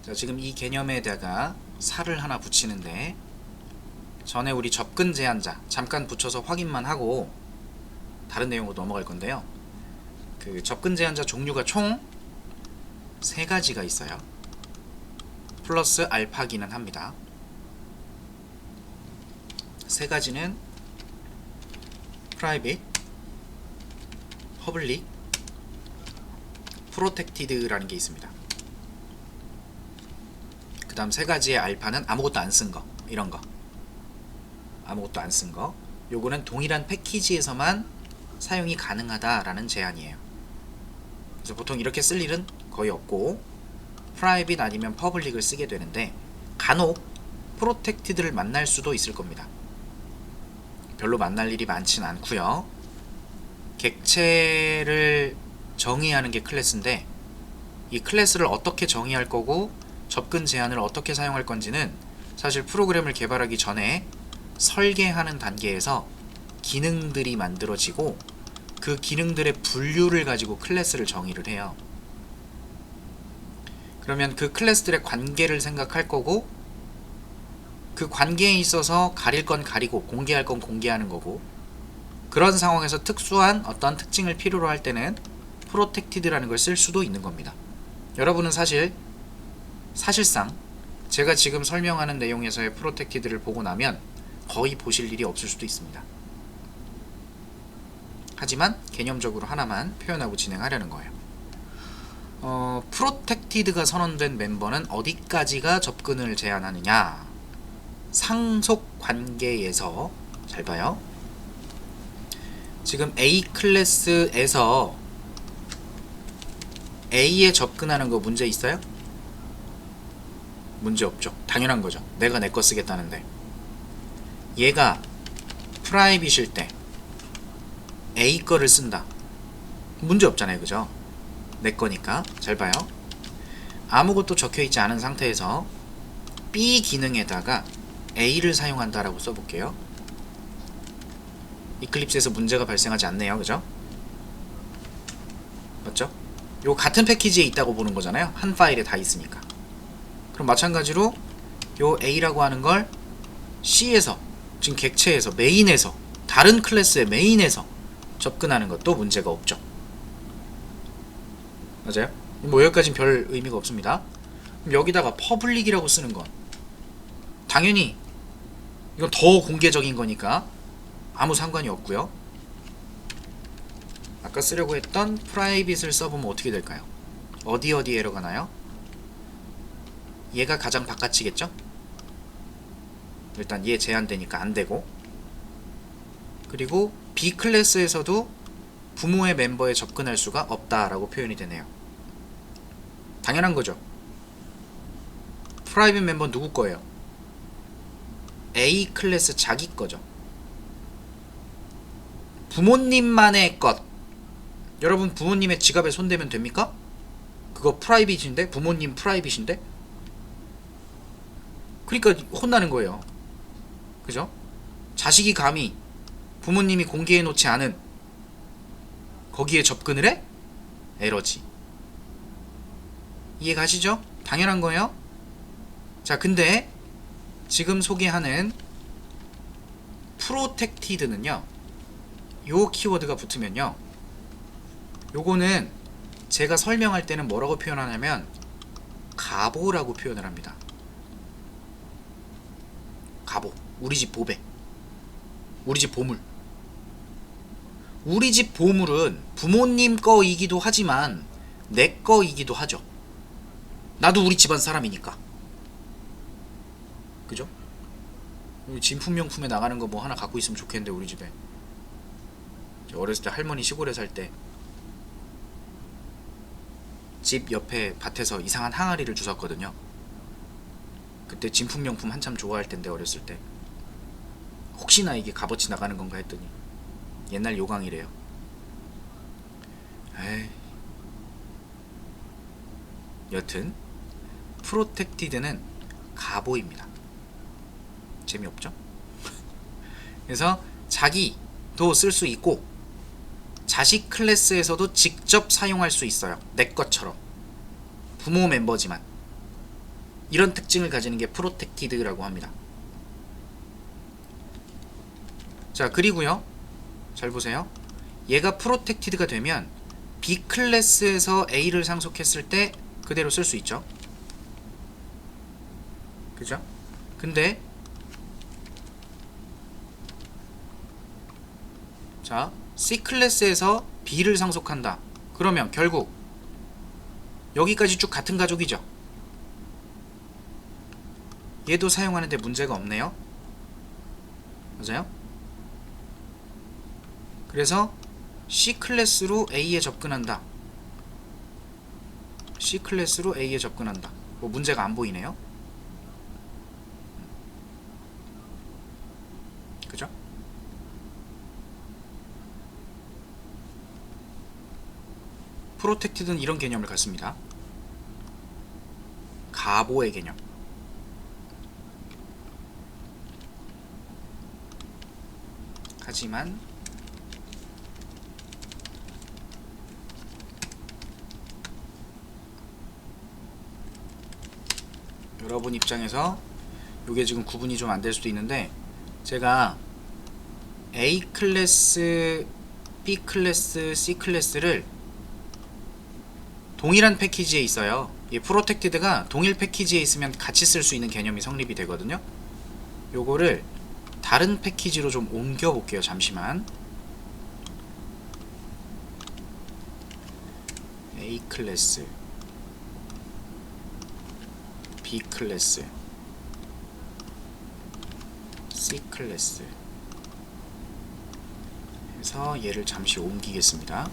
자, 지금 이 개념에다가 살을 하나 붙이는데, 전에 우리 접근 제한자 잠깐 붙여서 확인만 하고 다른 내용으로 넘어갈 건데요. 그 접근 제한자 종류가 총 3가지가 있어요. 플러스 알파기는 합니다. 3가지는 private, public, protected라는 게 있습니다. 그 다음 3가지의 알파는 아무것도 안 쓴 거, 이런 거. 아무것도 안 쓴 거. 요거는 동일한 패키지에서만 사용이 가능하다라는 제한이에요. 그래서 보통 이렇게 쓸 일은 거의 없고 private 아니면 public을 쓰게 되는데, 간혹 protected를 만날 수도 있을 겁니다. 별로 만날 일이 많진 않고요. 객체를 정의하는 게 클래스인데, 이 클래스를 어떻게 정의할 거고 접근 제한을 어떻게 사용할 건지는 사실 프로그램을 개발하기 전에 설계하는 단계에서 기능들이 만들어지고, 그 기능들의 분류를 가지고 클래스를 정의를 해요. 그러면 그 클래스들의 관계를 생각할 거고, 그 관계에 있어서 가릴 건 가리고 공개할 건 공개하는 거고, 그런 상황에서 특수한 어떤 특징을 필요로 할 때는 프로텍티드라는 걸 쓸 수도 있는 겁니다. 여러분은 사실상 제가 지금 설명하는 내용에서의 프로텍티드를 보고 나면 거의 보실 일이 없을 수도 있습니다. 하지만 개념적으로 하나만 표현하고 진행하려는 거예요. 프로텍티드가 선언된 멤버는 어디까지가 접근을 제한하느냐? 상속 관계에서, 잘 봐요. 지금 A 클래스에서 A에 접근하는 거 문제 있어요? 문제 없죠. 당연한 거죠. 내가 내 거 쓰겠다는데. 얘가 프라이빗일 때 A 거를 쓴다. 문제 없잖아요. 그죠? 내 거니까. 잘 봐요. 아무것도 적혀있지 않은 상태에서 B 기능에다가 A를 사용한다라고 써볼게요. 이클립스에서 문제가 발생하지 않네요. 그죠? 맞죠? 요 같은 패키지에 있다고 보는 거잖아요. 한 파일에 다 있으니까. 그럼 마찬가지로 요 A라고 하는 걸 C에서, 지금 객체에서, 메인에서, 다른 클래스의 메인에서 접근하는 것도 문제가 없죠. 맞아요? 뭐 여기까지는 별 의미가 없습니다. 그럼 여기다가 퍼블릭이라고 쓰는 건 당연히 이건 더 공개적인 거니까 아무 상관이 없고요. 아까 쓰려고 했던 프라이빗을 써보면 어떻게 될까요? 어디 에러가 나요? 얘가 가장 바깥이겠죠? 일단 얘 제한되니까 안되고, 그리고 B 클래스에서도 부모의 멤버에 접근할 수가 없다라고 표현이 되네요. 당연한 거죠. 프라이빗 멤버 누구 거예요? A 클래스 자기 거죠. 부모님만의 것. 여러분 부모님의 지갑에 손대면 됩니까? 그거 프라이빗인데? 부모님 프라이빗인데? 그러니까 혼나는 거예요. 그죠? 자식이 감히 부모님이 공개해 놓지 않은 거기에 접근을 해? 에러지. 이해 가시죠? 당연한 거예요. 자, 근데 지금 소개하는 프로텍티드는요, 요 키워드가 붙으면요, 요거는 제가 설명할 때는 뭐라고 표현하냐면 가보라고 표현을 합니다. 가보. 우리 집 보배. 우리 집 보물. 우리 집 보물은 부모님 거이기도 하지만 내 거이기도 하죠. 나도 우리 집안 사람이니까. 그죠? 진품명품에 나가는 거 뭐 하나 갖고 있으면 좋겠는데, 우리 집에. 어렸을 때 할머니 시골에 살 때 집 옆에 밭에서 이상한 항아리를 주웠거든요. 그때 진품명품 한참 좋아할 텐데, 어렸을 때 혹시나 이게 값어치 나가는 건가 했더니 옛날 요강이래요. 에이. 여튼 프로텍티드는 가보입니다. 재미없죠? 그래서 자기도 쓸 수 있고 자식 클래스에서도 직접 사용할 수 있어요. 내 것처럼. 부모 멤버지만. 이런 특징을 가지는 게 프로텍티드라고 합니다. 자, 그리고요, 잘 보세요. 얘가 프로텍티드가 되면 B 클래스에서 A를 상속했을 때 그대로 쓸 수 있죠. 그죠? 근데 자, C 클래스에서 B를 상속한다. 그러면 결국 여기까지 쭉 같은 가족이죠. 얘도 사용하는데 문제가 없네요. 맞아요? 그래서 C 클래스로 A에 접근한다. C 클래스로 A에 접근한다. 뭐 문제가 안 보이네요. 그죠? 프로텍티드는 이런 개념을 갖습니다. 가보의 개념. 하지만 여러분 입장에서 이게 지금 구분이 좀 안 될 수도 있는데, 제가 A 클래스, B 클래스, C 클래스를 동일한 패키지에 있어요. 이 프로텍티드가 동일 패키지에 있으면 같이 쓸 수 있는 개념이 성립이 되거든요. 요거를 다른 패키지로 좀 옮겨 볼게요. 잠시만. A 클래스, B 클래스, C 클래스 해서 얘를 잠시 옮기겠습니다.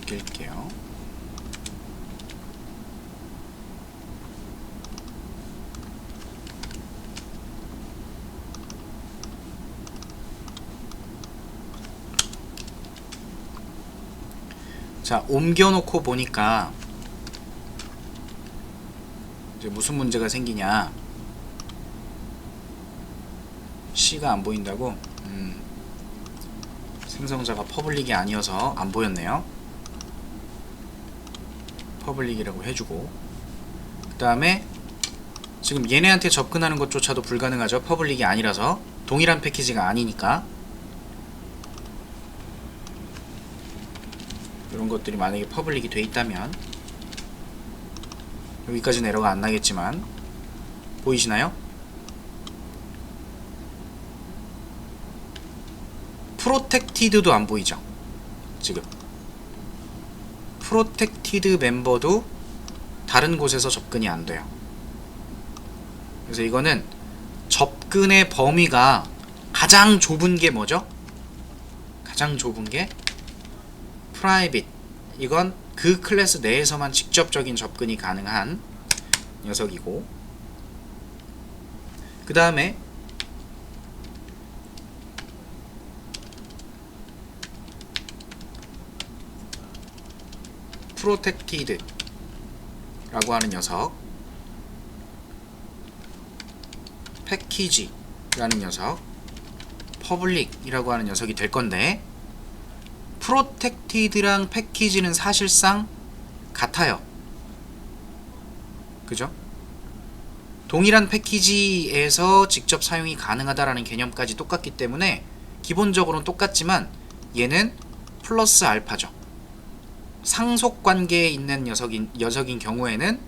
옮길게요. 자, 옮겨놓고 보니까 이제 무슨 문제가 생기냐. C가 안 보인다고? 생성자가 퍼블릭이 아니어서 안 보였네요. 퍼블릭이라고 해주고, 그 다음에 지금 얘네한테 접근하는 것조차도 불가능하죠. 퍼블릭이 아니라서. 동일한 패키지가 아니니까. 이런 것들이 만약에 퍼블릭이 돼 있다면, 여기까지는 에러가 안 나겠지만, 보이시나요? 프로텍티드도 안 보이죠. 지금 프로텍티드 멤버도 다른 곳에서 접근이 안 돼요. 그래서 이거는 접근의 범위가 가장 좁은 게 뭐죠? 가장 좁은 게 프라이빗. 이건 그 클래스 내에서만 직접적인 접근이 가능한 녀석이고, 그 다음에 프로텍티드 라고 하는 녀석, 패키지라는 녀석, 퍼블릭이라고 하는 녀석이 될 건데, 프로텍티드랑 패키지는 사실상 같아요. 그죠? 동일한 패키지에서 직접 사용이 가능하다라는 개념까지 똑같기 때문에 기본적으로는 똑같지만 얘는 플러스 알파죠. 상속 관계에 있는 녀석인 경우에는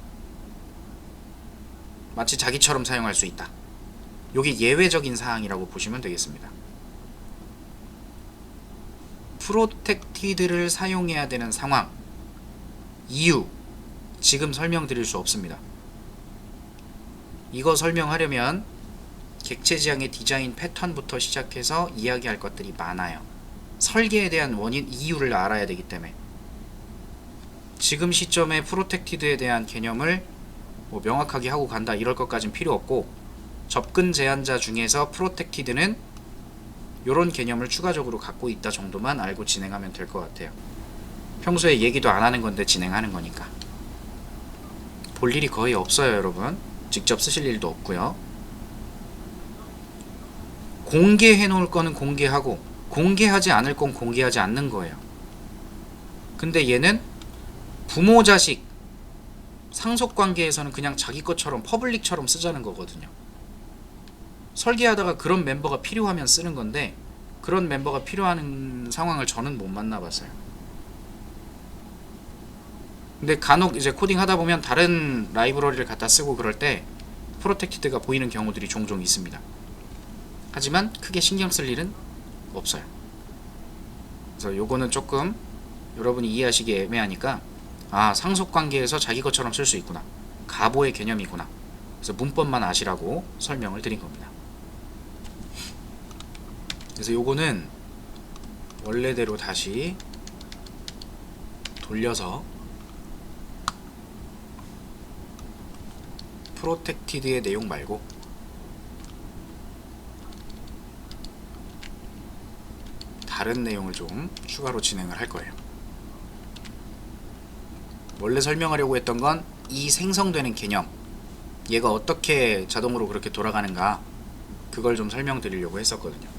마치 자기처럼 사용할 수 있다. 이게 예외적인 사항이라고 보시면 되겠습니다. 프로텍티드를 사용해야 되는 상황, 이유, 지금 설명드릴 수 없습니다. 이거 설명하려면 객체지향의 디자인 패턴부터 시작해서 이야기할 것들이 많아요. 설계에 대한 원인, 이유를 알아야 되기 때문에 지금 시점에 프로텍티드에 대한 개념을 뭐 명확하게 하고 간다 이럴 것까진 필요 없고, 접근 제한자 중에서 프로텍티드는 요런 개념을 추가적으로 갖고 있다 정도만 알고 진행하면 될 것 같아요. 평소에 얘기도 안 하는 건데 진행하는 거니까. 볼 일이 거의 없어요, 여러분. 직접 쓰실 일도 없고요. 공개해 놓을 거는 공개하고 공개하지 않을 건 공개하지 않는 거예요. 근데 얘는 부모 자식 상속관계에서는 그냥 자기 것처럼 퍼블릭처럼 쓰자는 거거든요. 설계하다가 그런 멤버가 필요하면 쓰는 건데 그런 멤버가 필요한 상황을 저는 못 만나봤어요. 근데 간혹 이제 코딩 하다 보면 다른 라이브러리를 갖다 쓰고 그럴 때 프로텍티드가 보이는 경우들이 종종 있습니다. 하지만 크게 신경 쓸 일은 없어요. 그래서 요거는 조금 여러분이 이해하시기 애매하니까 상속관계에서 자기 것처럼 쓸 수 있구나, 가보의 개념이구나, 그래서 문법만 아시라고 설명을 드린 겁니다. 그래서 요거는 원래대로 다시 돌려서 프로텍티드의 내용 말고 다른 내용을 좀 추가로 진행을 할 거예요. 원래 설명하려고 했던 건 이 생성되는 개념, 얘가 어떻게 자동으로 그렇게 돌아가는가, 그걸 좀 설명드리려고 했었거든요.